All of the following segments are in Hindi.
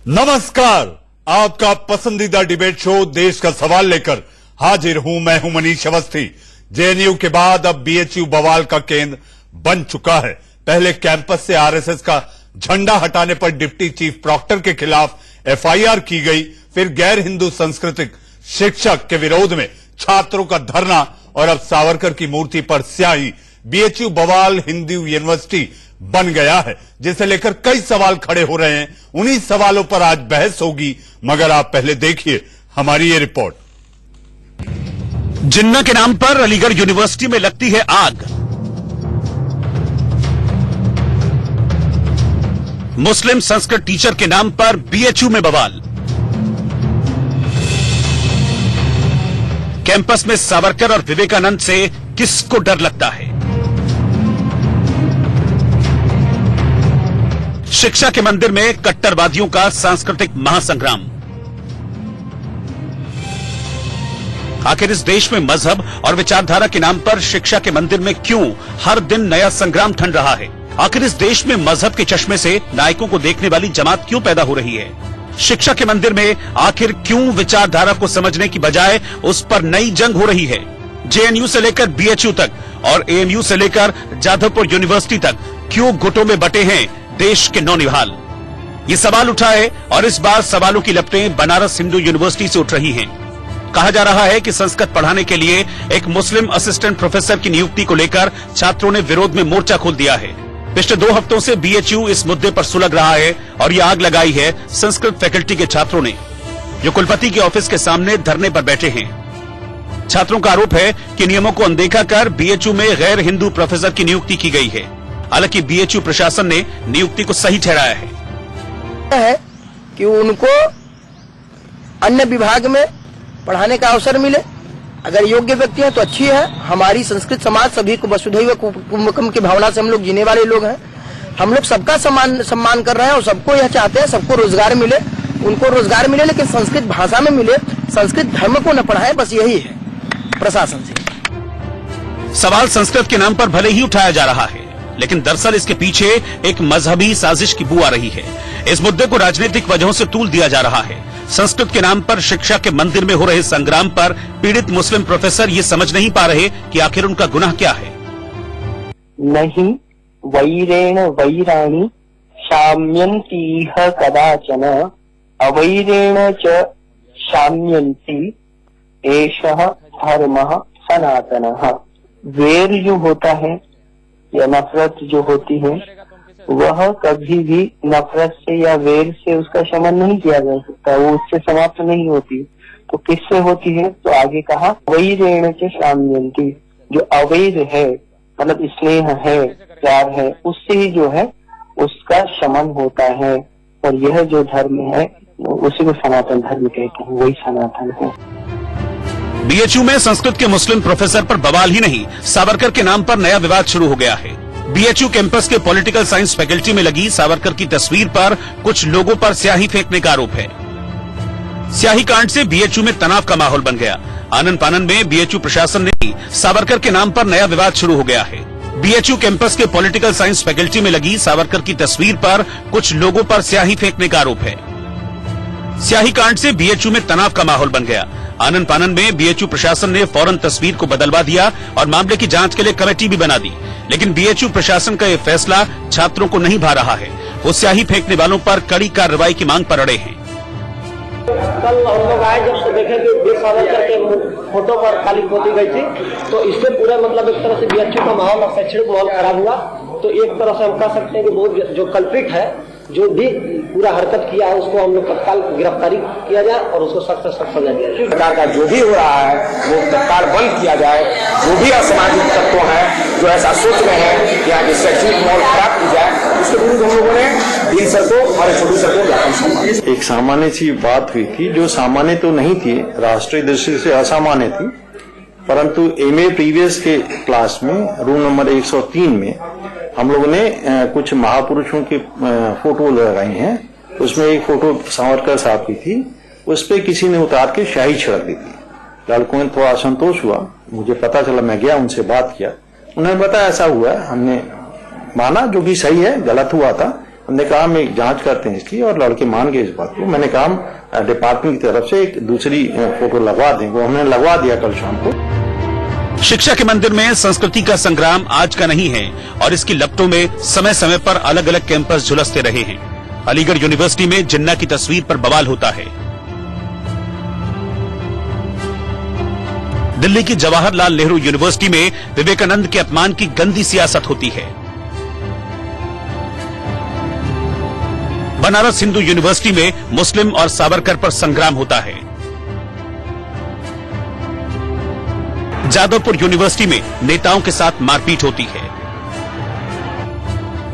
नमस्कार, आपका पसंदीदा डिबेट शो देश का सवाल लेकर हाजिर हूं। मैं हूं मनीष अवस्थी। जेएनयू के बाद अब बीएचयू बवाल का केंद्र बन चुका है। पहले कैंपस से आरएसएस का झंडा हटाने पर डिप्टी चीफ प्रॉक्टर के खिलाफ एफआईआर की गई, फिर गैर हिंदू सांस्कृतिक शिक्षक के विरोध में छात्रों का धरना और अब सावरकर की मूर्ति पर स्याही। बीएचयू बवाल हिंदू यूनिवर्सिटी बन गया है, जिसे लेकर कई सवाल खड़े हो रहे हैं। उन्हीं सवालों पर आज बहस होगी, मगर आप पहले देखिए हमारी ये रिपोर्ट। जिन्ना के नाम पर अलीगढ़ यूनिवर्सिटी में लगती है आग। मुस्लिम संस्कृत टीचर के नाम पर बीएचयू में बवाल। कैंपस में सावरकर और विवेकानंद से किसको डर लगता है? शिक्षा के मंदिर में कट्टरवादियों का सांस्कृतिक महासंग्राम। आखिर इस देश में मजहब और विचारधारा के नाम पर शिक्षा के मंदिर में क्यों हर दिन नया संग्राम ठन रहा है? आखिर इस देश में मजहब के चश्मे से नायकों को देखने वाली जमात क्यों पैदा हो रही है? शिक्षा के मंदिर में आखिर क्यों विचारधारा को समझने की बजाय उस पर नई जंग हो रही है? जेएनयू से लेकर बीएचयू तक और एएमयू से लेकर जाधवपुर यूनिवर्सिटी तक क्यों गुटों में बटे हैं देश के नौनिहाल? ये सवाल उठा है और इस बार सवालों की लपटें बनारस हिंदू यूनिवर्सिटी से उठ रही हैं। कहा जा रहा है कि संस्कृत पढ़ाने के लिए एक मुस्लिम असिस्टेंट प्रोफेसर की नियुक्ति को लेकर छात्रों ने विरोध में मोर्चा खोल दिया है। पिछले 2 हफ्तों से बीएचयू इस मुद्दे पर सुलग रहा है और ये आग लगाई है संस्कृत फैकल्टी के छात्रों ने, जो कुलपति के ऑफिस के सामने धरने पर बैठे हैं। छात्रों का आरोप है कि नियमों को अनदेखा कर बीएचयू में गैर हिंदू प्रोफेसर की नियुक्ति की गई है। हालांकि बीएचयू प्रशासन ने नियुक्ति को सही ठहराया है कि उनको अन्य विभाग में पढ़ाने का अवसर मिले। अगर योग्य व्यक्ति हैं तो अच्छी है। हमारी संस्कृत समाज सभी को वसुधैव कुटुंबकम की भावना से हम लोग जीने वाले लोग हैं। हम लोग सबका सम्मान कर रहे हैं और सबको यह चाहते हैं सबको रोजगार मिले, उनको रोजगार मिले, लेकिन संस्कृत भाषा में मिले, संस्कृत धर्म को न पढ़ाए, बस यही है प्रशासन से। सवाल संस्कृत के नाम पर भले ही उठाया जा रहा है, लेकिन दरअसल इसके पीछे एक मजहबी साजिश की बू आ रही है। इस मुद्दे को राजनीतिक वजहों से तूल दिया जा रहा है। संस्कृत के नाम पर शिक्षा के मंदिर में हो रहे संग्राम पर पीड़ित मुस्लिम प्रोफेसर ये समझ नहीं पा रहे कि आखिर उनका गुनाह क्या है। नहीं वैरेण वैराणी शाम्यन्तीह कदाचन अवैरेण च शाम्यन्ति एषः धर्मः सनातनः। वैर जो होता है या नफरत जो होती है वह कभी भी नफरत से या वैर से उसका शमन नहीं किया जा सकता, वो उससे समाप्त नहीं होती। तो किससे होती है? तो आगे कहा वैरेण च शाम्यन्ति, जो अवैर है मतलब स्नेह है, प्यार है, उससे ही जो है उसका शमन होता है। और यह जो धर्म है उसी को सनातन धर्म कहते हैं, वही सनातन है। बीएचयू में संस्कृत के मुस्लिम प्रोफेसर पर बवाल ही नहीं, सावरकर के नाम पर नया विवाद शुरू हो गया है। बीएचयू कैंपस के पॉलिटिकल साइंस फैकल्टी में लगी सावरकर की तस्वीर पर कुछ लोगों पर स्याही फेंकने का आरोप है। स्याही कांड से बीएचयू में तनाव का माहौल बन गया। आनन फानन में बीएचयू प्रशासन ने सावरकर के नाम पर नया विवाद शुरू हो गया है। बीएचयू कैंपस के पॉलिटिकल साइंस फैकल्टी में लगी सावरकर की तस्वीर पर कुछ लोगों पर स्याही फेंकने का आरोप है। स्याही कांड से बीएचयू में तनाव का माहौल बन गया। आनन फानन में बीएचयू प्रशासन ने फौरन तस्वीर को बदलवा दिया और मामले की जांच के लिए कमेटी भी बना दी, लेकिन बीएचयू प्रशासन का यह फैसला छात्रों को नहीं भा रहा है। वो स्याही फेंकने वालों पर कड़ी कार्रवाई की मांग पर अड़े हैं। कल हम लोग आए जब से देखे कि वीर सावरकर के फोटो पर काली पोती गई थी, तो इससे पूरा मतलब एक तरह से बीएचयू का माहौल और शैक्षणिक माहौल खराब हुआ। तो एक तरह से हम कह सकते हैं कि बहुत जो कल्प्रिट है, जो भी पूरा हरकत किया है, उसको हम लोग तत्काल गिरफ्तारी किया जाए और उसको सख्त से सख्त सजा दिया जाए। प्रकार का जो भी हो रहा है वो तत्काल बंद किया जाए। जो भी असामाजिक तत्व हैं जो ऐसा सोच रहे हैं कि यहाँ की शैक्षणिक माहौल खराब की जाए, उसके विरुद्ध हम लोगों ने 3 सौ और 124 को ज्ञापन सौंपा। एक सामान्य सी बात हुई थी जो सामान्य तो नहीं थी, राष्ट्रीय दृष्टि से असामान्य थी, परंतु एमए प्रीवियस के क्लास में रूम नंबर 103 में हम लोगों ने कुछ महापुरुषों की फोटो लगाई हैं। उसमें एक फोटो सावरकर साहब की थी, उस पर किसी ने उतार के शाही छिड़क दी थी। लड़कों ने थोड़ा असंतोष हुआ, मुझे पता चला, मैं गया उनसे बात किया, उन्होंने बताया ऐसा हुआ है, हमने माना जो कि सही है, गलत हुआ था, हमने कहा हम एक जांच करते हैं इसकी, और लड़के मान गए इस बात को। मैंने कहा हम डिपार्टमेंट की तरफ से एक दूसरी फोटो लगवा दें, वो हमने लगवा दिया कल शाम को। शिक्षा के मंदिर में संस्कृति का संग्राम आज का नहीं है और इसकी लपटों में समय समय पर अलग अलग कैंपस झुलसते रहे हैं। अलीगढ़ यूनिवर्सिटी में जिन्ना की तस्वीर पर बवाल होता है। दिल्ली की जवाहरलाल नेहरू यूनिवर्सिटी में विवेकानंद के अपमान की गंदी सियासत होती है। बनारस हिंदू यूनिवर्सिटी में मुस्लिम और सावरकर पर संग्राम होता है। जादवपुर यूनिवर्सिटी में नेताओं के साथ मारपीट होती है।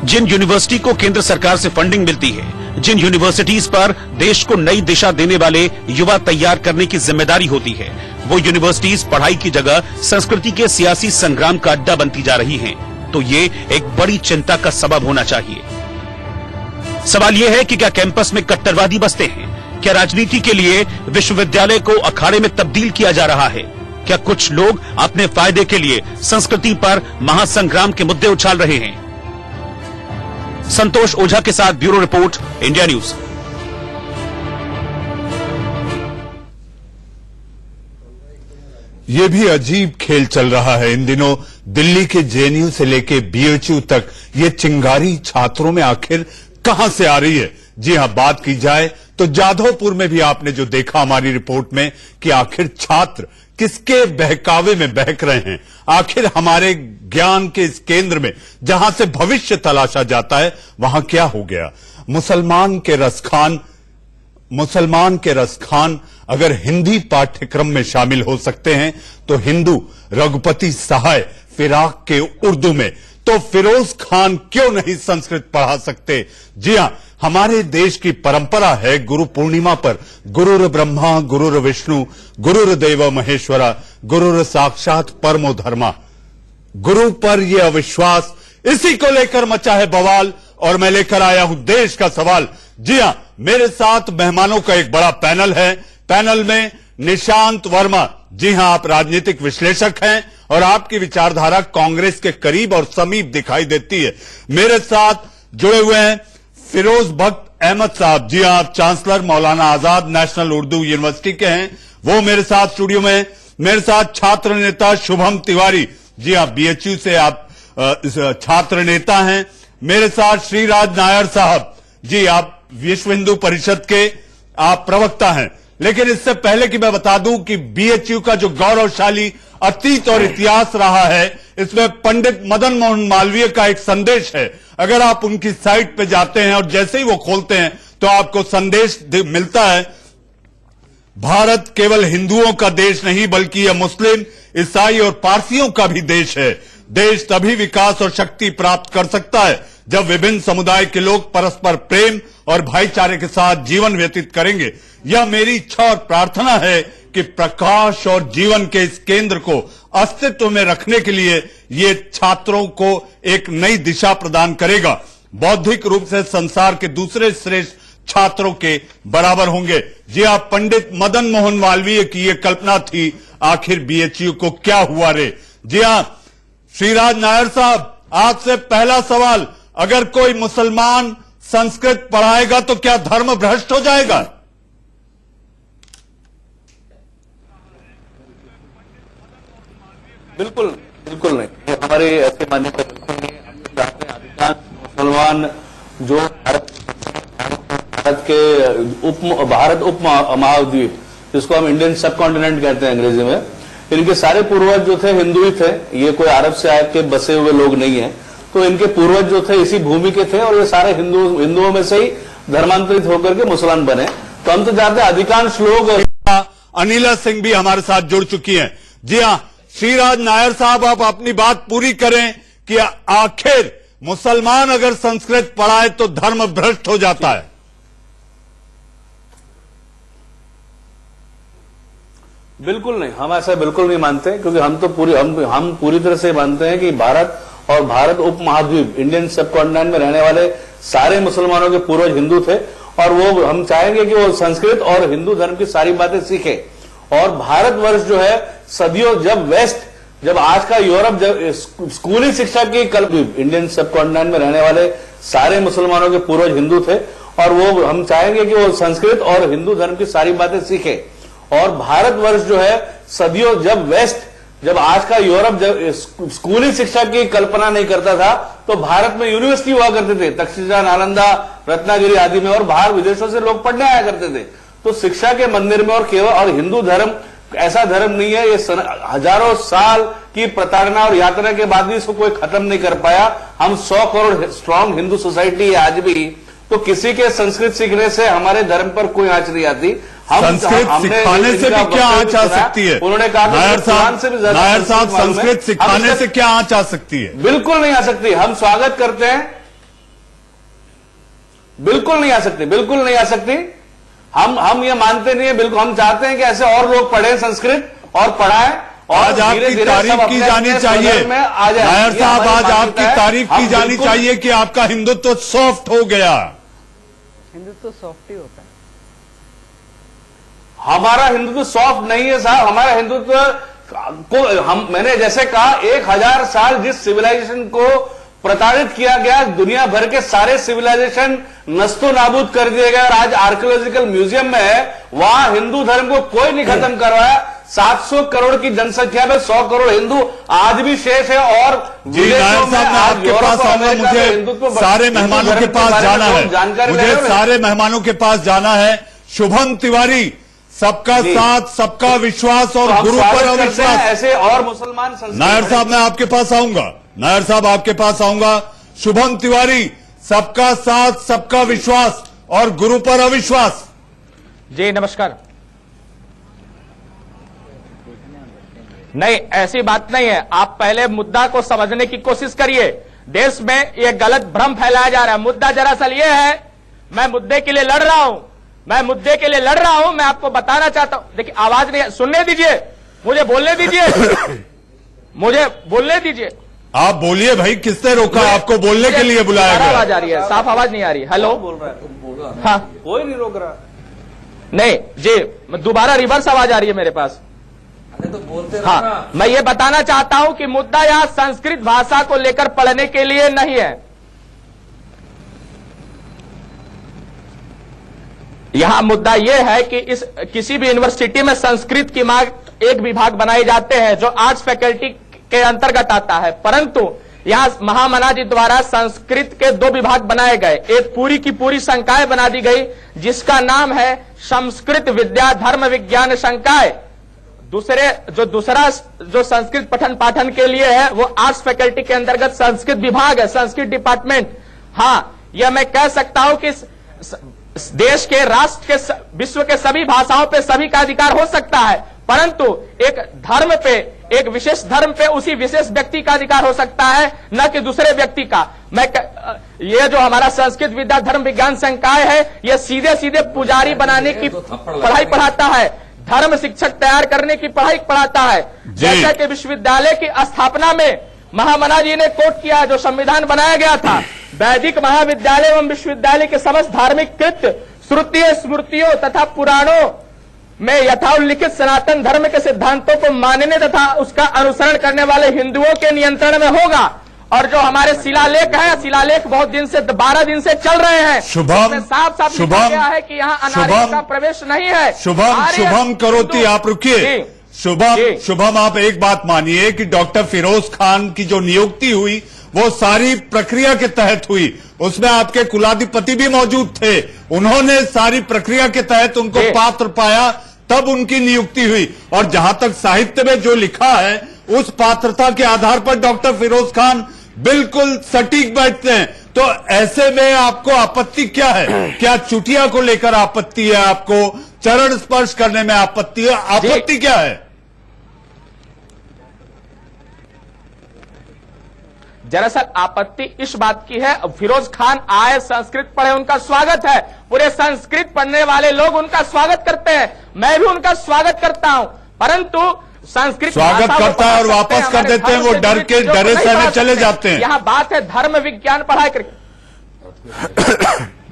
जिन यूनिवर्सिटी को केंद्र सरकार से फंडिंग मिलती है, जिन यूनिवर्सिटीज पर देश को नई दिशा देने वाले युवा तैयार करने की जिम्मेदारी होती है, वो यूनिवर्सिटीज पढ़ाई की जगह संस्कृति के सियासी संग्राम का अड्डा बनती जा रही हैं। तो ये एक बड़ी चिंता का सबब होना चाहिए। सवाल यह है कि क्या कैंपस में कट्टरवादी बसते हैं? क्या राजनीति के लिए विश्वविद्यालय को अखाड़े में तब्दील किया जा रहा है? क्या कुछ लोग अपने फायदे के लिए संस्कृति पर महासंग्राम के मुद्दे उछाल रहे हैं? संतोष ओझा के साथ ब्यूरो रिपोर्ट, इंडिया न्यूज। ये भी अजीब खेल चल रहा है इन दिनों दिल्ली के जेएनयू से लेके बीएचयू तक। ये चिंगारी छात्रों में आखिर कहां से आ रही है? जी हां, बात की जाए तो जाधवपुर में भी आपने जो देखा हमारी रिपोर्ट में कि आखिर छात्र किसके बहकावे में बहक रहे हैं। आखिर हमारे ज्ञान के इस केंद्र में जहां से भविष्य तलाशा जाता है वहां क्या हो गया? मुसलमान के रसखान अगर हिंदी पाठ्यक्रम में शामिल हो सकते हैं तो हिंदू रघुपति सहाय फिराक के उर्दू में, तो फिरोज खान क्यों नहीं संस्कृत पढ़ा सकते? जी हां, हमारे देश की परंपरा है गुरु पूर्णिमा पर गुरुर ब्रह्मा गुरुर विष्णु गुरुर्देव महेश्वरा गुरुर साक्षात परमो धर्मा। गुरु पर यह अविश्वास, इसी को लेकर मचा है बवाल और मैं लेकर आया हूं देश का सवाल। जी हां, मेरे साथ मेहमानों का एक बड़ा पैनल है। पैनल में निशांत वर्मा, जी हां, आप राजनीतिक विश्लेषक हैं और आपकी विचारधारा कांग्रेस के करीब और समीप दिखाई देती है। मेरे साथ जुड़े हुए हैं फिरोज भक्त अहमद साहब, जी हां, आप chancellor Maulana Azad national Urdu university के हैं, वो मेरे साथ स्टूडियो में। मेरे साथ छात्र नेता शुभम तिवारी, जी हां, बीएचयू से आप छात्र नेता हैं। मेरे साथ श्रीराज नायर साहब, जी आप विश्व हिंदू परिषद के आप प्रवक्ता हैं। लेकिन इससे पहले कि मैं बता दूं कि बीएचयू का जो गौरवशाली अतीत और इतिहास रहा है, इसमें पंडित मदन मोहन मालवीय का एक संदेश है। अगर आप उनकी साइट पे जाते हैं और जैसे ही वो खोलते हैं तो आपको संदेश मिलता है, भारत केवल हिंदुओं का देश नहीं बल्कि यह मुस्लिम, ईसाई और पारसियों का भी देश है। देश तभी विकास और शक्ति प्राप्त कर सकता है जब विभिन्न समुदाय के लोग परस्पर प्रेम और भाईचारे के साथ जीवन व्यतीत करेंगे। यह मेरी इच्छा और प्रार्थना है कि प्रकाश और जीवन के इस केंद्र को अस्तित्व में रखने के लिए ये छात्रों को एक नई दिशा प्रदान करेगा। बौद्धिक रूप से संसार के दूसरे श्रेष्ठ छात्रों के बराबर होंगे। जी हां, पंडित मदन मोहन मालवीय की यह कल्पना थी, आखिर बीएचयू को क्या हुआ रे? जी हां, श्रीराज नायर साहब, आपसे पहला सवाल, अगर कोई मुसलमान संस्कृत पढ़ाएगा तो क्या धर्म भ्रष्ट हो जाएगा? बिल्कुल बिल्कुल नहीं, हमारे ऐसे मान्यता अधिकांश मुसलमान जो भारत उप महाद्वीप, जिसको हम इंडियन सब कॉन्टिनेंट कहते हैं अंग्रेजी में, इनके सारे पूर्वज जो थे हिंदू ही थे। ये कोई अरब से आके बसे हुए लोग नहीं है। तो इनके पूर्वज जो थे इसी भूमि के थे और ये सारे हिंदुओं में से ही धर्मांतरित होकर के मुसलमान बने। तो हम तो जानते हैं अधिकांश लोग। अनिला सिंह भी हमारे साथ जुड़ चुकी हैं। जी हां, श्रीराज नायर साहब, आप अपनी बात पूरी करें कि आखिर मुसलमान अगर संस्कृत पढ़ाए तो धर्म भ्रष्ट हो जाता है। बिल्कुल नहीं, हम ऐसा बिल्कुल नहीं मानते, क्योंकि हम तो हम पूरी तरह से मानते हैं कि भारत और भारत उप महाद्वीप, इंडियन सब कॉन्टिनेंट में रहने वाले सारे मुसलमानों के पूर्वज हिंदू थे और वो हम चाहेंगे कि वो संस्कृत और हिंदू धर्म की सारी बातें सीखे। और भारतवर्ष जो है सदियों, जब आज का यूरोप, जब स्कूली शिक्षा की इंडियन सब कॉन्टिनेंट में रहने वाले सारे मुसलमानों के पूर्वज हिंदू थे और वो हम चाहेंगे कि वो संस्कृत और हिंदू धर्म की सारी बातें सीखे। और भारतवर्ष जो है सदियों, जब आज का यूरोप जब स्कूली शिक्षा की कल्पना नहीं करता था तो भारत में यूनिवर्सिटी हुआ करते थे, तक्षशिला, नालंदा, रत्नागिरी आदि में, और बाहर विदेशों से लोग पढ़ने आया करते थे। तो शिक्षा के मंदिर में और हिंदू धर्म ऐसा धर्म नहीं है, ये हजारों साल की प्रताड़ना और यात्रा के बाद भी इसको कोई खत्म नहीं कर पाया। हम 100 करोड़ स्ट्रांग हिंदू सोसाइटी है आज भी, तो किसी के संस्कृत सीखने से हमारे धर्म पर कोई आंच नहीं आती। संस्कृत सिखाने से भी क्या आंच आ सकती है? उन्होंने कहा नायर साहब संस्कृत सिखाने से क्या आंच आ सकती है? बिल्कुल नहीं आ सकती। हम स्वागत करते हैं, बिल्कुल नहीं आ सकती, बिल्कुल नहीं आ सकती। हम ये मानते नहीं है, बिल्कुल हम चाहते हैं कि ऐसे और लोग पढ़ें संस्कृत और पढ़ाएं। आज आपकी तारीफ की जानी चाहिए नायर साहब, आज आपकी तारीफ की जानी चाहिए कि आपका हिंदुत्व सॉफ्ट हो गया। हिंदुत्व सॉफ्ट ही होता है। हमारा हिंदुत्व सॉफ्ट नहीं है साहब। हमारा हिंदुत्व को मैंने जैसे कहा 1000 साल जिस सिविलाइजेशन को प्रताड़ित किया गया, दुनिया भर के सारे सिविलाइजेशन नस्तो नाबूद कर दिए गए और आज आर्कियोलॉजिकल म्यूजियम में है, वहां हिंदू धर्म को कोई नहीं खत्म करवाया। 700 करोड़ की जनसंख्या में 100 करोड़ हिंदू आज भी शेष है। और जी नायर साहब, मैं आपके पास आऊंगा, मुझे सारे मेहमानों के पास जाना है, मुझे सारे मेहमानों के पास जाना है। शुभम तिवारी, सबका साथ, सबका विश्वास और गुरु पर अविश्वास, ऐसे और मुसलमान नायर साहब मैं आपके पास आऊंगा, नायर साहब आपके पास आऊंगा। शुभम तिवारी, सबका साथ, सबका विश्वास और गुरु पर अविश्वास। जी नमस्कार। नहीं, ऐसी बात नहीं है। आप पहले मुद्दा को समझने की कोशिश करिए। देश में ये गलत भ्रम फैलाया जा रहा है। मुद्दा दरअसल ये है, मैं मुद्दे के लिए लड़ रहा हूं, मैं मुद्दे के लिए लड़ रहा हूं, मैं आपको बताना चाहता हूं। देखिए आवाज नहीं, सुनने दीजिए, मुझे बोलने दीजिए, मुझे बोलने दीजिए। आप बोलिए भाई, किसने रोका आपको बोलने के लिए बुलाया गया? आवाज आ रही है, साफ आवाज नहीं आ रही। हेलो, बोल रहा है, हाँ, कोई नहीं रोक रहा। नहीं जी, दोबारा रिवर्स आवाज आ रही है मेरे पास। तो बोलते हाँ, मैं ये बताना चाहता हूं कि मुद्दा यहां संस्कृत भाषा को लेकर पढ़ने के लिए नहीं है। यहां मुद्दा यह है कि इस किसी भी यूनिवर्सिटी में संस्कृत की मात्र एक विभाग बनाए जाते हैं जो आर्ट्स फैकल्टी के अंतर्गत आता है, परंतु यहां महामना जी द्वारा संस्कृत के 2 विभाग बनाए गए। एक पूरी की पूरी संकाय बना दी गई जिसका नाम है संस्कृत विद्या धर्म विज्ञान संकाय। दूसरा जो संस्कृत पठन पाठन के लिए है वो आर्ट्स फैकल्टी के अंतर्गत संस्कृत विभाग है, संस्कृत डिपार्टमेंट। हाँ, यह मैं कह सकता हूं कि देश के, राष्ट्र के, विश्व के सभी भाषाओं पे सभी का अधिकार हो सकता है, परंतु एक धर्म पे, एक विशेष धर्म पे उसी विशेष व्यक्ति का अधिकार हो सकता है, न कि दूसरे व्यक्ति का। ये जो हमारा संस्कृत विद्या धर्म विज्ञान संकाय है, यह सीधे सीधे पुजारी बनाने की पढ़ाई पढ़ाता है, धर्म शिक्षक तैयार करने की पढ़ाई पढ़ाता है। जैसा कि विश्वविद्यालय की स्थापना में महामना जी ने कोट किया, जो संविधान बनाया गया था, वैदिक महाविद्यालय एवं विश्वविद्यालय के समस्त धार्मिक कृत्य श्रुतियों स्मृतियों तथा पुराणों में यथाउल्लिखित सनातन धर्म के सिद्धांतों को मानने तथा उसका अनुसरण करने वाले हिंदुओं के नियंत्रण में होगा। और जो हमारे शिलालेख है, शिलालेख बहुत दिन से 12 दिन से चल रहे हैं, शुभम साफ साफ लिखा गया है कि यहाँ अनार्य का प्रवेश नहीं है। शुभम करोती, आप रुकिए। शुभम आप एक बात मानिए कि डॉक्टर फिरोज खान की जो नियुक्ति हुई वो सारी प्रक्रिया के तहत हुई, उसमें आपके कुलाधिपति भी मौजूद थे, उन्होंने सारी प्रक्रिया के तहत उनको पात्र पाया, तब उनकी नियुक्ति हुई। और जहां तक साहित्य में जो लिखा है उस पात्रता के आधार पर डॉक्टर फिरोज खान बिल्कुल सटीक बैठते हैं। तो ऐसे में आपको आपत्ति क्या है? क्या चुटिया को लेकर आपत्ति है? आपको चरण स्पर्श करने में आपत्ति है? आपत्ति क्या है? दरअसल आपत्ति इस बात की है, फिरोज खान आए, संस्कृत पढ़े, उनका स्वागत है, पूरे संस्कृत पढ़ने वाले लोग उनका स्वागत करते हैं, मैं भी उनका स्वागत करता हूं, परंतु संस्कृत स्वागत करता है और वापस कर देते हैं, वो डर के डरे सहमे चले जाते हैं। यहाँ बात है धर्म विज्ञान पढ़ाई करके,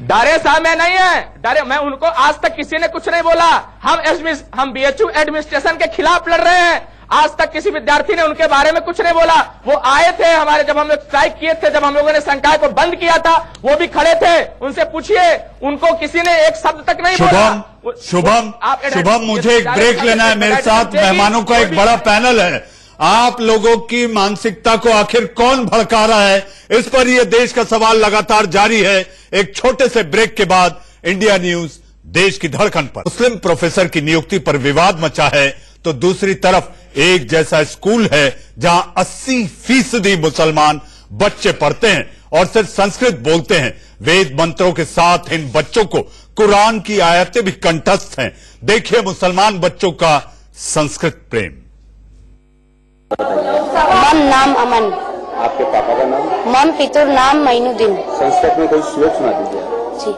डरे सहमे नहीं है, डरे, मैं उनको आज तक किसी ने कुछ नहीं बोला। हम BHU एडमिनिस्ट्रेशन के खिलाफ लड़ रहे हैं, आज तक किसी विद्यार्थी ने उनके बारे में कुछ नहीं बोला। वो आए थे हमारे, जब हम लोग स्ट्राइक किए थे, जब हम लोगों ने संकाय को बंद किया था, वो भी खड़े थे। उनसे पूछिए, उनको किसी ने एक शब्द तक नहीं बोला। शुभम, मुझे एक ब्रेक लेना है। मेरे साथ मेहमानों का एक बड़ा पैनल है। आप लोगों की मानसिकता को आखिर कौन भड़का रहा है, इस पर यह देश का सवाल लगातार जारी है। एक छोटे से ब्रेक के बाद इंडिया न्यूज देश की धड़कन पर। मुस्लिम प्रोफेसर की नियुक्ति पर विवाद मचा है, तो दूसरी तरफ एक जैसा स्कूल है जहां 80% मुसलमान बच्चे पढ़ते हैं और सिर्फ संस्कृत बोलते हैं। वेद मंत्रों के साथ इन बच्चों को कुरान की आयतें भी कंठस्थ हैं। देखिए मुसलमान बच्चों का संस्कृत प्रेम। मम नाम अमन। आपके पापा का नाम? मम पितुर नाम मैनुद्दीन। संस्कृत में कोई श्लोक सुना दीजिए। जी।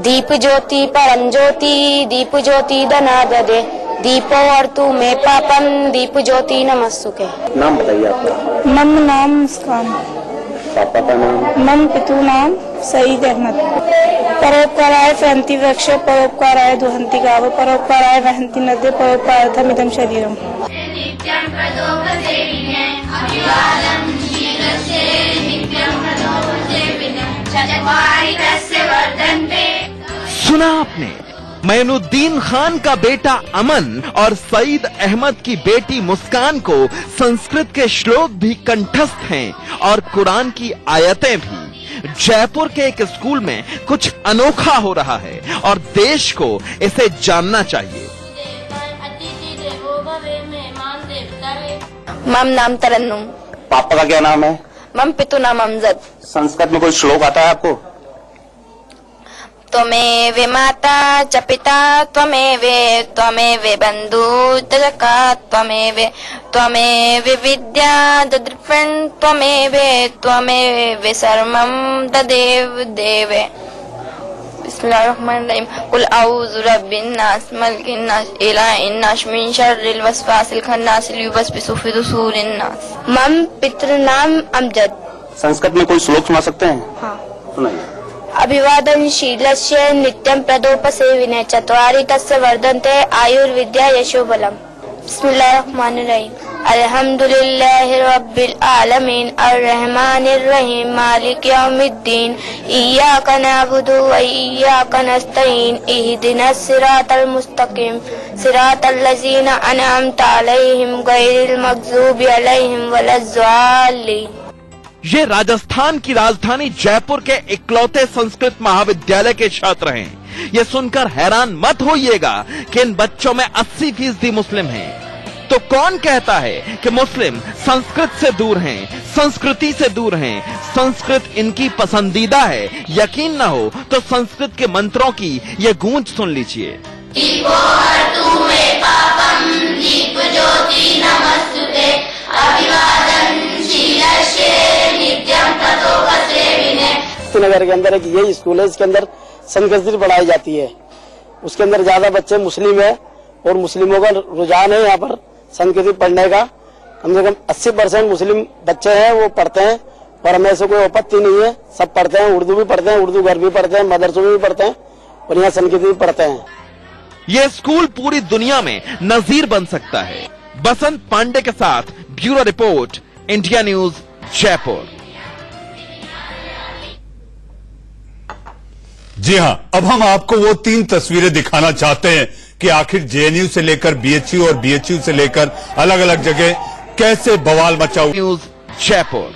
दीप ज्योति परम ज्योति, दीप ज्योति धनाददे, दीपो अर्तु में पापम, दीप ज्योति नमस्तुके। नाम बताइए आपका। मम नाम मुस्कान। पापा का नाम? मम पितु नाम सईद अहमद। परोपकाराय फहंति वृक्ष, परोपकाराय दुहंति गाव, परोपकाराय वहंति नद्य, परोपकारार्थमिदं शरीरम। सुना आपने, मैनुद्दीन खान का बेटा अमन और सईद अहमद की बेटी मुस्कान को संस्कृत के श्लोक भी कंठस्थ हैं और कुरान की आयतें भी। जयपुर के एक स्कूल में कुछ अनोखा हो रहा है और देश को इसे जानना चाहिए। मम नाम तरन्नुम। पापा का क्या नाम है? मम पितु नाम अमजद। संस्कृत में कोई श्लोक आता है आपको? त्वमेव माता च पिता त्वमेव बंधु तजका त्वमेव विद्या ददृपन् त्वमेव सर्वं तदेव देवे। बिस्मिल्लाहिर्रहमानिर्रहीम। कुल औज़ु बिरब्बिन नास मलिकिन नास इलाहिन नास मिन शर्रिल वसवासिल खन्नासिल युवस्विसु फी दुसूरिन नास। मम पितृ नाम अमजद। संस्कृत में कोई श्लोक सुना सकते हैं? हाँ, सुनाइए। अभिवादनशीलस्य नित्यं प्रदोपसेविने चत्वारि तस्य वर्धन्ते आयुर्विद्या यशो बलम्। बिस्मिल्लाहिर्रहमानिर्रहीम। अल्हम्दुलिल्लाहि रब्बिल आलमीन अर्रहमानिर रहीम मालिक यौमिद्दीन इय्याक नअबुदु व इय्याक नस्तईन इहदिनस सिरातल मुस्तकीम सिरातल लज़ीना अनअमता अलैहिम गैरिल मग़ज़ूबि अलैहिम वलज़्ज़ालिन। ये राजस्थान की राजधानी जयपुर के इकलौते संस्कृत महाविद्यालय के छात्र हैं। ये सुनकर हैरान मत होइएगा कि इन बच्चों में 80% मुस्लिम हैं। तो कौन कहता है कि मुस्लिम संस्कृत से दूर हैं, संस्कृति से दूर हैं? संस्कृत इनकी पसंदीदा है। यकीन न हो तो संस्कृत के मंत्रों की ये गूंज सुन लीजिए। नगर के अंदर एक यही स्कूल है, इसके अंदर संस्कृत पढ़ाई जाती है। उसके अंदर ज्यादा बच्चे मुस्लिम है और मुस्लिमों का रुझान है यहाँ पर संस्कृत पढ़ने का। कम से कम 80% मुस्लिम बच्चे हैं, वो पढ़ते हैं और हमें ऐसे कोई आपत्ति नहीं है। सब पढ़ते हैं, उर्दू भी पढ़ते हैं, उर्दू घर भी पढ़ते हैं, मदरसों में भी पढ़ते हैं और यहाँ संस्कृत भी पढ़ते हैं। ये स्कूल पूरी दुनिया में नजीर बन सकता है। बसंत पांडे के साथ bureau report, India News, Jaipur. जी हां, अब हम आपको वो 3 तस्वीरें दिखाना चाहते हैं कि आखिर जेएनयू से लेकर बीएचयू और बीएचयू से लेकर अलग अलग जगह कैसे बवाल मचा हुआ। न्यूज, जयपुर।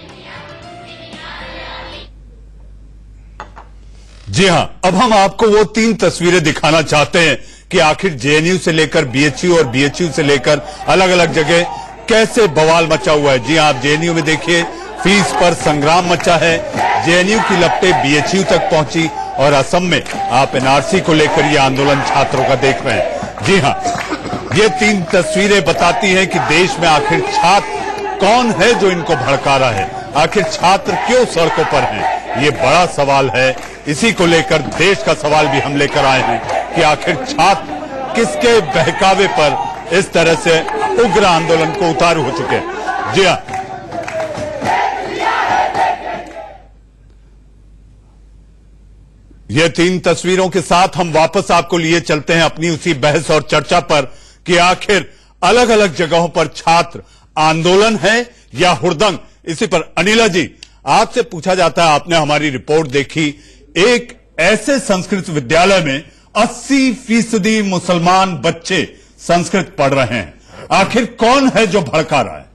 जी हां, अब हम आपको वो 3 तस्वीरें दिखाना चाहते हैं कि आखिर जेएनयू से लेकर बीएचयू और बीएचयू से लेकर अलग अलग जगह कैसे बवाल मचा हुआ है। जी हां, आप जेएनयू में देखिए, फीस पर संग्राम मचा है। जेएनयू की लपटें बीएचयू तक पहुंची और असम में आप एनआरसी को लेकर ये आंदोलन छात्रों का देख रहे हैं। जी हां, ये 3 तस्वीरें बताती हैं कि देश में आखिर छात्र कौन है जो इनको भड़का रहा है। आखिर छात्र क्यों सड़कों पर हैं, ये बड़ा सवाल है। इसी को लेकर देश का सवाल भी हम लेकर आए हैं कि आखिर छात्र किसके बहकावे पर इस तरह से उग्र आंदोलन को उतारू हो चुके हैं। जी हां, ये 3 तस्वीरों के साथ हम वापस आपको लिए चलते हैं अपनी उसी बहस और चर्चा पर कि आखिर अलग अलग जगहों पर छात्र आंदोलन है या हुड़दंग, इसी पर अनिला जी आपसे पूछा जाता है। आपने हमारी रिपोर्ट देखी, एक ऐसे संस्कृत विद्यालय में 80% मुसलमान बच्चे संस्कृत पढ़ रहे हैं, आखिर कौन है जो भड़का रहा है?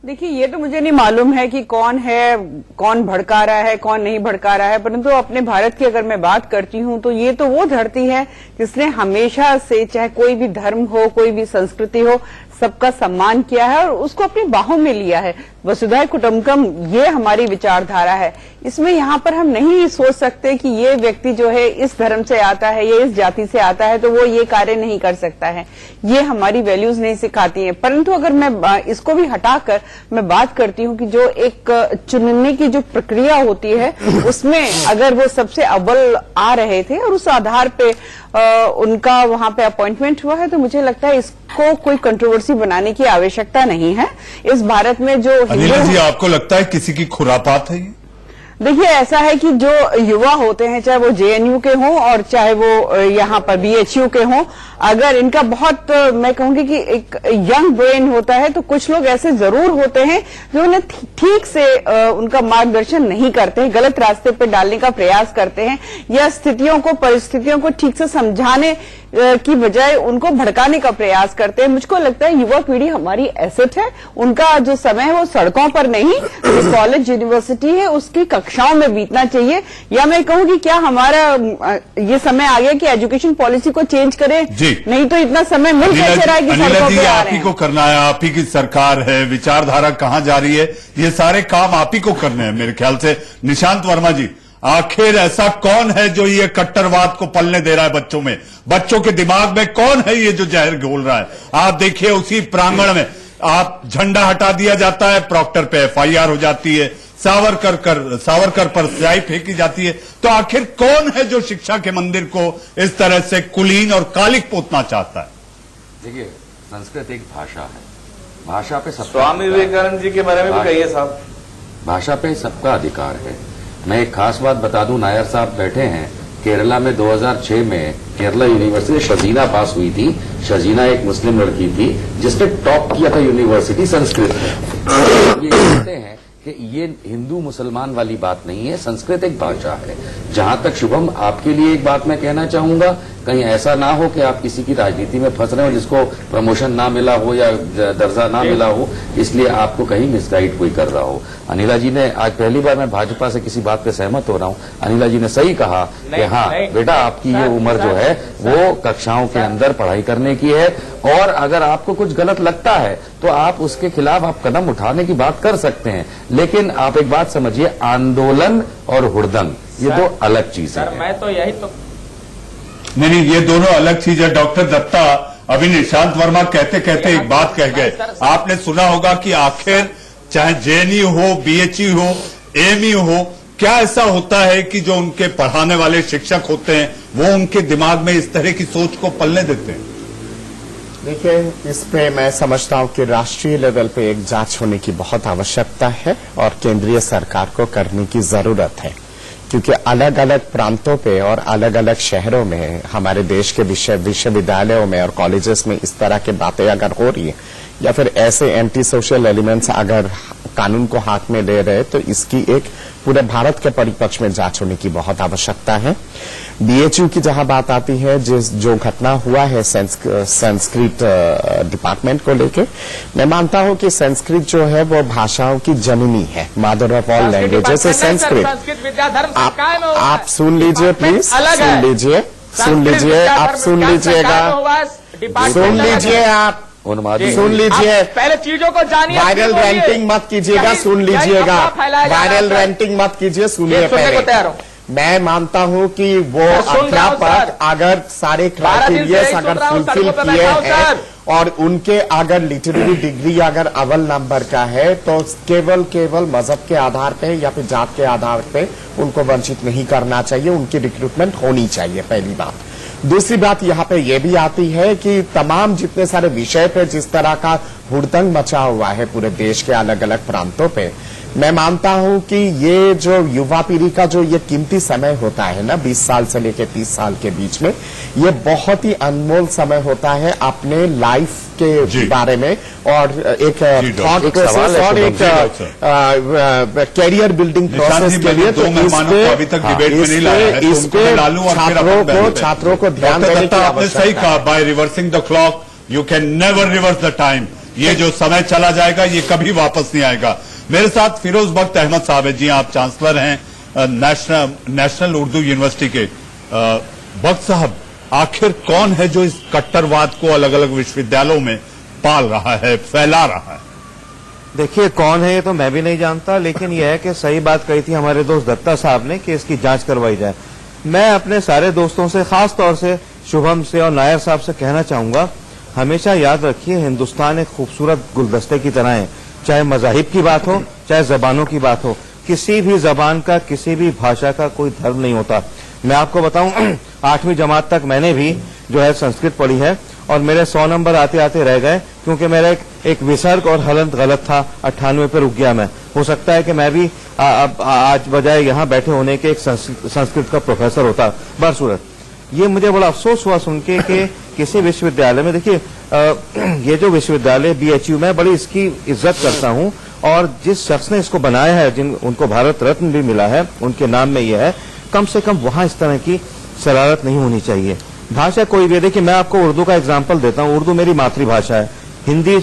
देखिए, ये तो मुझे नहीं मालूम है कि कौन है, कौन भड़का रहा है, कौन नहीं भड़का रहा है, परंतु अपने भारत की अगर मैं बात करती हूं तो ये तो वो धरती है जिसने हमेशा से, चाहे कोई भी धर्म हो, कोई भी संस्कृति हो, सबका सम्मान किया है और उसको अपनी बाहों में लिया है। वसुधैव कुटुंबकम, ये हमारी विचारधारा है। इसमें यहाँ पर हम नहीं सोच सकते कि ये व्यक्ति जो है इस धर्म से आता है या इस जाति से आता है तो वो ये कार्य नहीं कर सकता है। ये हमारी वैल्यूज नहीं सिखाती हैं। परंतु अगर मैं इसको भी हटाकर मैं बात करती हूँ कि जो एक चुनने की जो प्रक्रिया होती है उसमें अगर वो सबसे अव्वल आ रहे थे और उस आधार पे उनका वहां पे अपॉइंटमेंट हुआ है, तो मुझे लगता है इसको कोई कंट्रोवर्सी बनाने की आवश्यकता नहीं है। इस भारत में जो अनिला जी, आपको लगता है किसी की खुरापात है ये? देखिए, ऐसा है कि जो युवा होते हैं, चाहे वो जेएनयू के हों और चाहे वो यहाँ पर बीएचयू के हों, अगर इनका बहुत, मैं कहूंगी कि एक यंग ब्रेन होता है, तो कुछ लोग ऐसे जरूर होते हैं जो उन्हें ठीक से उनका मार्गदर्शन नहीं करते हैं, गलत रास्ते पर डालने का प्रयास करते हैं या स्थितियों को, परिस्थितियों को ठीक से समझाने की बजाय उनको भड़काने का प्रयास करते हैं। मुझको लगता है युवा पीढ़ी हमारी एसेट है। उनका जो समय है वो सड़कों पर नहीं, जो कॉलेज यूनिवर्सिटी है उसकी कक्षाओं में बीतना चाहिए। या मैं कहूँ कि क्या हमारा ये समय आ गया कि एजुकेशन पॉलिसी को चेंज करें? नहीं तो इतना समय मिल कैसे रहा है कि सड़कों पे आ आप ही को करना है, आप ही की सरकार है, विचारधारा कहाँ जा रही है, ये सारे काम आप ही को करने हैं मेरे ख्याल से। निशांत वर्मा जी, आखिर ऐसा कौन है जो ये कट्टरवाद को पलने दे रहा है बच्चों में? बच्चों के दिमाग में कौन है ये जो जहर घोल रहा है? आप देखिए, उसी प्रांगण में आप झंडा हटा दिया जाता है, प्रॉक्टर पे एफआईआर हो जाती है, सावरकर पर स्याही फेंकी जाती है। तो आखिर कौन है जो शिक्षा के मंदिर को इस तरह से कुलीन और कालिक पोतना चाहता है? देखिए, संस्कृत एक भाषा है, भाषा पे सबका, स्वामी विवेकानंद जी के बारे में भी कहिए साहब। भाषा पे सबका अधिकार है। मैं एक खास बात बता दूं, नायर साहब बैठे हैं, केरला में 2006 में केरला यूनिवर्सिटी शजीना पास हुई थी। शजीना एक मुस्लिम लड़की थी जिसने टॉप किया था यूनिवर्सिटी संस्कृत में। ये कहते हैं कि ये हिंदू मुसलमान वाली बात नहीं है, संस्कृत एक भाषा है। जहां तक शुभम, आपके लिए एक बात मैं कहना चाहूंगा, कहीं ऐसा ना हो कि आप किसी की राजनीति में फंस रहे हो, जिसको प्रमोशन ना मिला हो या दर्जा ना मिला हो, इसलिए आपको कहीं मिसगाइड कोई कर रहा हो। अनिला जी ने, आज पहली बार मैं भाजपा से किसी बात पे सहमत हो रहा हूं, अनिला जी ने सही कहा कि हाँ बेटा, आपकी ये उम्र जो है वो कक्षाओं के अंदर पढ़ाई करने की है, और अगर आपको कुछ गलत लगता है तो आप उसके खिलाफ आप कदम उठाने की बात कर सकते हैं। लेकिन आप एक बात समझिए, आंदोलन और हुड़दंग ये दो अलग चीजें हैं। मैं तो यही तो नहीं, ये दोनों अलग चीज है। डॉक्टर दत्ता, अभी निशांत वर्मा कहते कहते एक बात कह गए। आपने सुना होगा कि आखिर चाहे जेएनयू हो, बीएचयू हो, एएमयू हो, क्या ऐसा होता है कि जो उनके पढ़ाने वाले शिक्षक होते हैं वो उनके दिमाग में इस तरह की सोच को पलने देते हैं? देखिए, इस पे मैं समझता हूं कि राष्ट्रीय लेवल पे एक जांच होने की बहुत आवश्यकता है और केंद्रीय सरकार को करने की जरूरत है, क्योंकि अलग अलग प्रांतों पे और अलग अलग शहरों में हमारे देश के विश्वविद्यालयों में और कॉलेजेस में इस तरह की बातें अगर हो रही है या फिर ऐसे एंटी सोशल एलिमेंट्स अगर कानून को हाथ में ले रहे, तो इसकी एक पूरे भारत के परिप्रेक्ष्य में जांच होने की बहुत आवश्यकता है। बीएचयू की जहां बात आती है, जो घटना हुआ है संस्कृत डिपार्टमेंट को लेके, मैं मानता हूं कि संस्कृत जो है वो भाषाओं की जननी है, मदर ऑफ ऑल लैंग्वेजेस है संस्कृत। आप सुन लीजिए प्लीज, सुन लीजिए, आप सुन लीजिएगा, सुन लीजिए, आप सुन लीजिए, पहले चीजों को जानिए, वायरल रेंटिंग मत कीजिएगा, सुन लीजिएगा, वायरल रेंटिंग मत कीजिए, सुनिए पहले। मैं मानता हूं कि वो अध्यापक अगर सारे क्राइटेरिया अगर फुलफिल किए हैं और उनके अगर लिटरेरी डिग्री अगर अव्वल नंबर का है, तो केवल मजहब के आधार पे या फिर जात के आधार पे उनको वंचित नहीं करना चाहिए, उनकी रिक्रूटमेंट होनी चाहिए, पहली बात। दूसरी बात यहाँ पे ये भी आती है कि तमाम जितने सारे विषय पे जिस तरह का हुड़दंग मचा हुआ है पूरे देश के अलग अलग प्रांतों पे, मैं मानता हूं कि ये जो युवा पीढ़ी का जो ये कीमती समय होता है ना, 20 साल से लेकर 30 साल के बीच में, ये बहुत ही अनमोल समय होता है अपने लाइफ के बारे में और एक थॉट प्रोसेस और एक कैरियर बिल्डिंग प्रोसेस के लिए। तो इस पे छात्रों को ध्यान देने की आपने सही कहा, by reversing the clock you can never reverse the time. ये जो समय चला जाएगा ये कभी वापस नहीं आएगा। मेरे साथ फिरोज बख्त अहमद साहब है। जी आप चांसलर हैं नेशनल उर्दू यूनिवर्सिटी के। बख्त साहब, आखिर कौन है जो इस कट्टरवाद को अलग अलग विश्वविद्यालयों में पाल रहा है, फैला रहा है? देखिए, कौन है ये तो मैं भी नहीं जानता, लेकिन यह है कि सही बात कही थी हमारे दोस्त दत्ता साहब ने कि इसकी जांच करवाई जाए। मैं अपने सारे दोस्तों से, खास तौर से शुभम से और नायर साहब से कहना चाहूंगा, हमेशा याद रखिए हिंदुस्तान एक खूबसूरत गुलदस्ते की तरह है। चाहे मजाहिब की बात हो, चाहे जबानों की बात हो, किसी भी जबान का, किसी भी भाषा का कोई धर्म नहीं होता। मैं आपको बताऊं 8वीं जमात तक मैंने भी जो है संस्कृत पढ़ी है और मेरे 100 नंबर आते आते रह गए क्योंकि मेरा एक विसर्ग और हलंत गलत था। 98 पे रुक गया मैं। हो सकता है कि मैं भी आज बजाय यहाँ बैठे होने के एक संस्कृत का प्रोफेसर होता। बरसूरत ये मुझे बड़ा अफसोस हुआ सुन के कि किसी विश्वविद्यालय में, देखिए ये जो विश्वविद्यालय BHU में बड़ी इसकी इज्जत करता हूँ और जिस शख्स ने इसको बनाया है, उनको भारत रत्न भी मिला है, उनके नाम में यह है, कम से कम वहां इस तरह की शरारत नहीं होनी चाहिए। भाषा कोई भी, देखिए मैं आपको उर्दू का एग्जाम्पल देता हूँ। उर्दू मेरी मातृभाषा है। हिंदी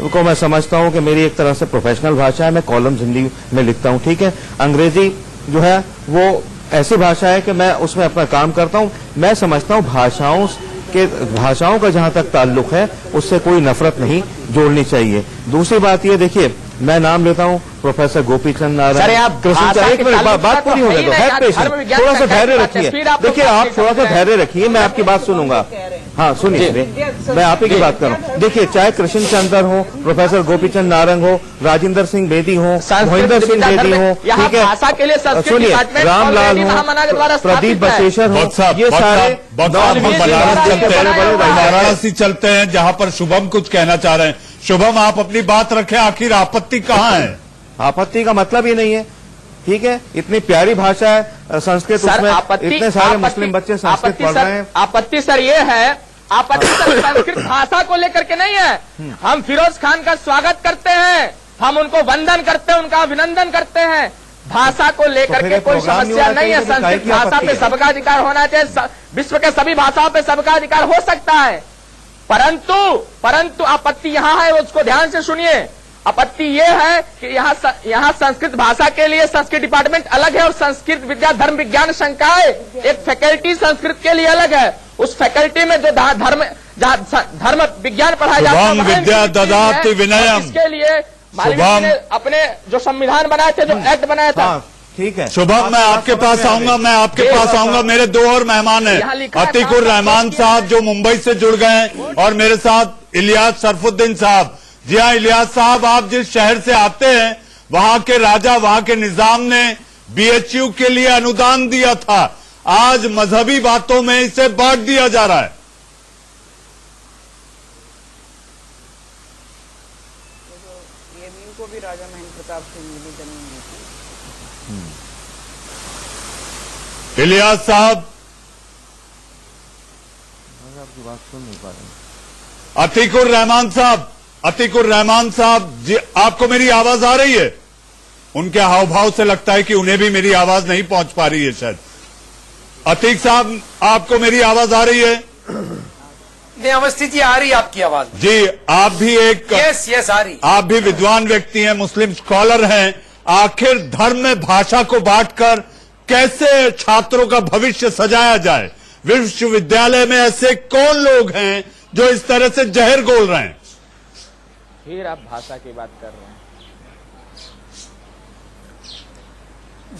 को मैं समझता हूँ कि मेरी एक तरह से प्रोफेशनल भाषा है। मैं कॉलम्स हिंदी में लिखता हूँ, ठीक है। अंग्रेजी जो है वो ऐसी भाषा है कि मैं उसमें अपना काम करता हूँ। मैं समझता हूँ भाषाओं का जहां तक ताल्लुक है उससे कोई नफरत नहीं जोड़नी चाहिए। दूसरी बात ये, देखिए मैं नाम लेता हूँ प्रोफेसर गोपीचंद नारायण कृष्ण। एक मिनट, बात पूरी होने दो, थोड़ा सा धैर्य रखिए। देखिए आप थोड़ा सा धैर्य रखिए, मैं आपकी बात सुनूंगा। हाँ सुनिए, मैं आप ही की बात कर रहा हूँ। देखिए चाहे कृष्ण चंद्र हो, प्रोफेसर गोपीचंद नारंग हो, राजेंद्र सिंह बेदी हो, मोहिंदर सिंह बेदी हो, ठीक है, सुनिए रामलाल हो, प्रदीप बसेश्वर हो, ये सारे वाराणसी चलते हैं जहां पर शुभम कुछ कहना चाह रहे हैं। शुभम आप अपनी बात रखें, आखिर आपत्ति कहाँ है? आपत्ति का मतलब ही नहीं है, ठीक है। इतनी प्यारी भाषा है संस्कृत, उसमें इतने सारे मुस्लिम बच्चे संस्कृत पढ़ रहे हैं। आपत्ति सर ये है, आपत्ति सर संस्कृत भाषा को लेकर के नहीं है। हम फिरोज खान का स्वागत करते हैं, हम उनको वंदन करते हैं, उनका अभिनंदन करते हैं। भाषा को लेकर के कोई समस्या नहीं है। संस्कृत भाषा पे सबका अधिकार होना चाहिए। विश्व के सभी भाषाओं पे सबका अधिकार हो सकता है, परंतु आपत्ति यहाँ है, उसको ध्यान से सुनिए। आपत्ति ये है कि यहाँ संस्कृत भाषा के लिए संस्कृत डिपार्टमेंट अलग है और संस्कृत विद्या धर्म विज्ञान संकाय एक फैकल्टी संस्कृत के लिए अलग है। उस फैकल्टी में जो धर्म विज्ञान पढ़ाया जाता है, विद्या ददाति विनयम, इसके लिए मालवीय ने अपने जो संविधान बनाए थे, जो एक्ट बनाया था, ठीक है। शुभम मैं आपके पास आऊंगा, मेरे दो और मेहमान हैं, अतीकुर रहमान साहब जो मुंबई से जुड़ गए हैं और मेरे साथ इलियास शरफुद्दीन साहब। जी हाँ इलियास साहब, आप जिस शहर से आते हैं वहां के राजा, वहां के निजाम ने BHU के लिए अनुदान दिया था, आज मजहबी बातों में इसे बांट दिया जा रहा है। को भी राजा महेंद्र प्रताप सिंह ने जमीन दी थी। इलियास साहब आपकी बात सुन नहीं पा रहे। अतीकुर रहमान साहब जी, आपको मेरी आवाज आ रही है? उनके हाव भाव से लगता है कि उन्हें भी मेरी आवाज नहीं पहुंच पा रही है शायद। अतीक साहब आपको मेरी आवाज आ रही है? नहीं अवस्थी जी, आ रही है आपकी आवाज जी। आप भी एक यस आ रही। आप भी विद्वान व्यक्ति हैं, मुस्लिम स्कॉलर हैं। आखिर धर्म में भाषा को बांटकर कैसे छात्रों का भविष्य सजाया जाए? विश्वविद्यालय में ऐसे कौन लोग हैं जो इस तरह से जहर घोल रहे हैं? फिर आप भाषा की बात कर रहे हैं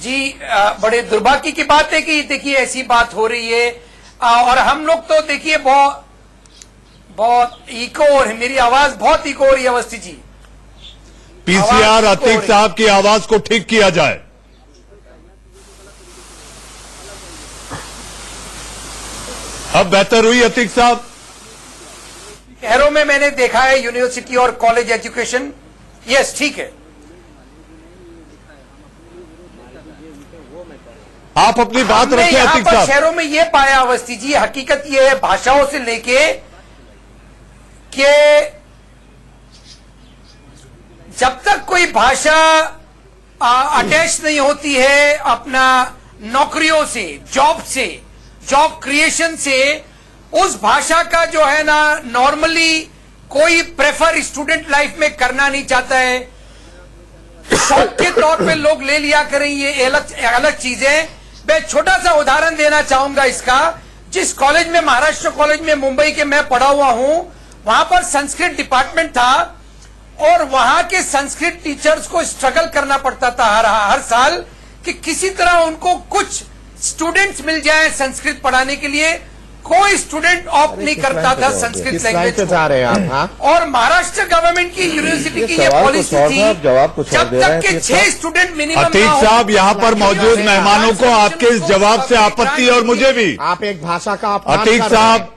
जी। बड़े दुर्भाग्य की बात है कि देखिए ऐसी बात हो रही है और हम लोग तो देखिए बहुत इको हो रही, मेरी आवाज बहुत इको हो रही है अवस्थी जी। PCR अतीक साहब की आवाज को ठीक किया जाए। अब बेहतर हुई अतीक साहब? शहरों में मैंने देखा है यूनिवर्सिटी और कॉलेज एजुकेशन, यस ठीक है। आप अपनी बात हमने रखें यहाँ अतीक पर साहब। शहरों में ये पाया अवस्थी जी, हकीकत ये है भाषाओं से लेके कि जब तक कोई भाषा अटैच नहीं होती है अपना नौकरियों से, जॉब क्रिएशन से, उस भाषा का जो है ना नॉर्मली कोई प्रेफर स्टूडेंट लाइफ में करना नहीं चाहता है। शौक के तौर पे लोग ले लिया करें, ये अलग चीजें। मैं छोटा सा उदाहरण देना चाहूंगा इसका। जिस कॉलेज में, महाराष्ट्र कॉलेज में मुंबई के मैं पढ़ा हुआ हूं, वहां पर संस्कृत डिपार्टमेंट था और वहां के संस्कृत टीचर्स को स्ट्रगल करना पड़ता था हर साल कि किसी तरह उनको कुछ स्टूडेंट्स मिल जाए संस्कृत पढ़ाने के लिए। कोई स्टूडेंट ऑप्ट नहीं करता था संस्कृत लैंग्वेज को। और महाराष्ट्र गवर्नमेंट की यूनिवर्सिटी की ये पॉलिसी थी, जब तक के 6 स्टूडेंट मिनिमम। अतीक साहब, यहाँ पर मौजूद मेहमानों को आपके इस जवाब से आपत्ति और मुझे भी। आप एक भाषा का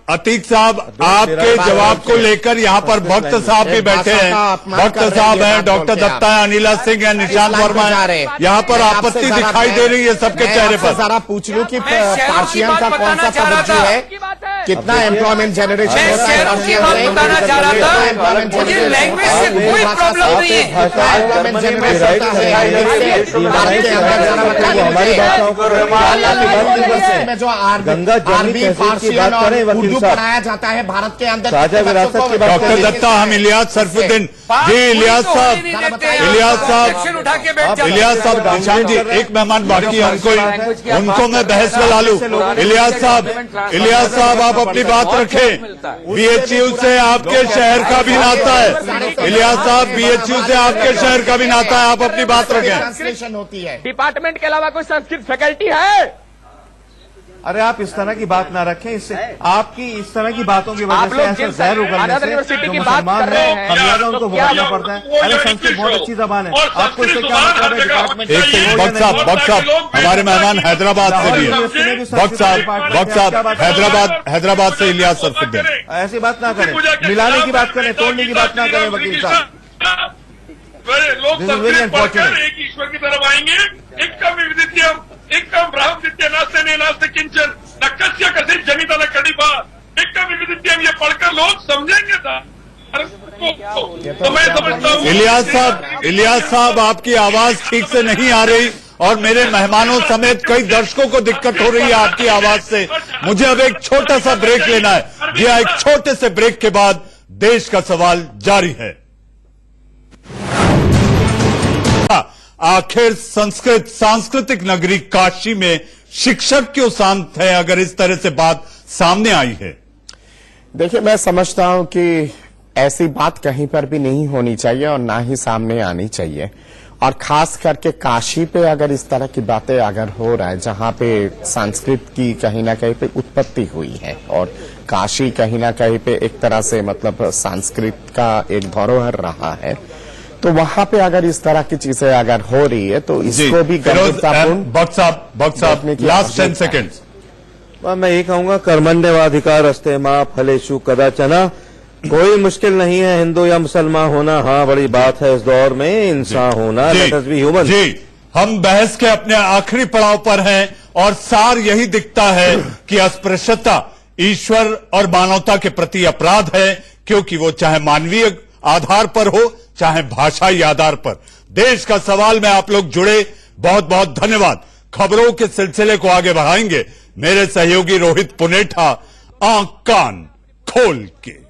अतीक साहब आपके जवाब को लेकर यहाँ पर भक्त साहब भी बैठे हैं। भक्त साहब हैं, डॉक्टर दत्ता है, अनिला सिंह है, निशांत वर्मा है। यहाँ पर आपत्ति दिखाई दे रही है सबके चेहरे पर। जरा पूछ लूं कि पार्शियन का कौन सा तवज्जो है, कितना एम्प्लॉयमेंट जनरेशन होता है? बताना चाह रहा था, मुझे लैंग्वेज से कोई प्रॉब्लम नहीं है। एम्प्लॉयमेंट जनरेशन होता है जो आरबी, फारसियन और उर्दू पढ़ाया जाता है भारत के अंदर। डॉक्टर दत्ता, हम इलियास सरफुद्दीन जी, इलियास साहब, निशांत जी, एक मेहमान बाकी है, उनको मैं बहस में ला लूं। इलियास साहब आप अपनी बात रखें। बीएचयू से आपके शहर का भी नाता है। इलियास साहब, बीएचयू से आपके शहर का भी नाता है, आप अपनी बात रखें। ट्रांसलेशन होती है। डिपार्टमेंट के अलावा कोई संस्कृत फैकल्टी है? अरे आप इस तरह की बात ना रखें, इससे आपकी इस तरह की बातों की वजह से ऐसा जहर उगलने से जो मुसलमान है हम ज्यादा उनको भुगतना पड़ता है। अरे संस्कृत बहुत अच्छी जबान है, आपको इससे क्या मतलब है? डिपार्टमेंट वक्त साहब हमारे मेहमान हैदराबाद से भी है। वक्त साहब हैदराबाद से इलियास सरफुद्दीन। ऐसी बात ना करें, मिलाने की बात करें, तोड़ने की बात ना करें वकील साहब। लोग एक ईश्वर की तरफ आएंगे। एकम ब्राह्मण नास्ते नास्ते किंचन न कस्य कथित जनिता न कड़िपा एकम विदित्यम, ये पढ़कर लोग समझेंगे था। तो मैं समझता हूँ इलियास साहब आपकी आवाज ठीक से नहीं आ रही और मेरे मेहमानों समेत कई दर्शकों को दिक्कत हो रही है आपकी आवाज से। मुझे अब एक छोटा सा ब्रेक लेना है। जी हाँ, एक छोटे से ब्रेक के बाद देश का सवाल जारी है। आखिर सांस्कृतिक नगरी काशी में शिक्षक क्यों शांत है, अगर इस तरह से बात सामने आई है? देखिए, मैं समझता हूं कि ऐसी बात कहीं पर भी नहीं होनी चाहिए और ना ही सामने आनी चाहिए। और खास करके काशी पे अगर इस तरह की बातें अगर हो रहा है, जहां पे संस्कृत की कहीं ना कहीं पे उत्पत्ति हुई है और काशी कहीं ना कहीं पे एक तरह से मतलब संस्कृत का एक धरोहर रहा है, तो वहां पे अगर इस तरह की चीजें अगर हो रही है तो इसको भी गंभीरतापूर्ण। भक्त साहब लास्ट 10 सेकेंड्स। मैं ये कहूंगा, कर्मण्यवाधिकार अस्ते मां फलेषु कदाचना। कोई मुश्किल नहीं है हिंदू या मुसलमान होना, हाँ बड़ी बात है इस दौर में इंसान होना। Let us be human. जी, हम बहस के अपने आखिरी पड़ाव पर हैं और सार यही दिखता है कि अस्पृश्यता ईश्वर और मानवता के प्रति अपराध है, क्योंकि वो चाहे मानवीय आधार पर हो चाहे भाषाई आधार पर। देश का सवाल में आप लोग जुड़े, बहुत बहुत धन्यवाद। खबरों के सिलसिले को आगे बढ़ाएंगे मेरे सहयोगी रोहित पुनेठा, आंख कान खोल के।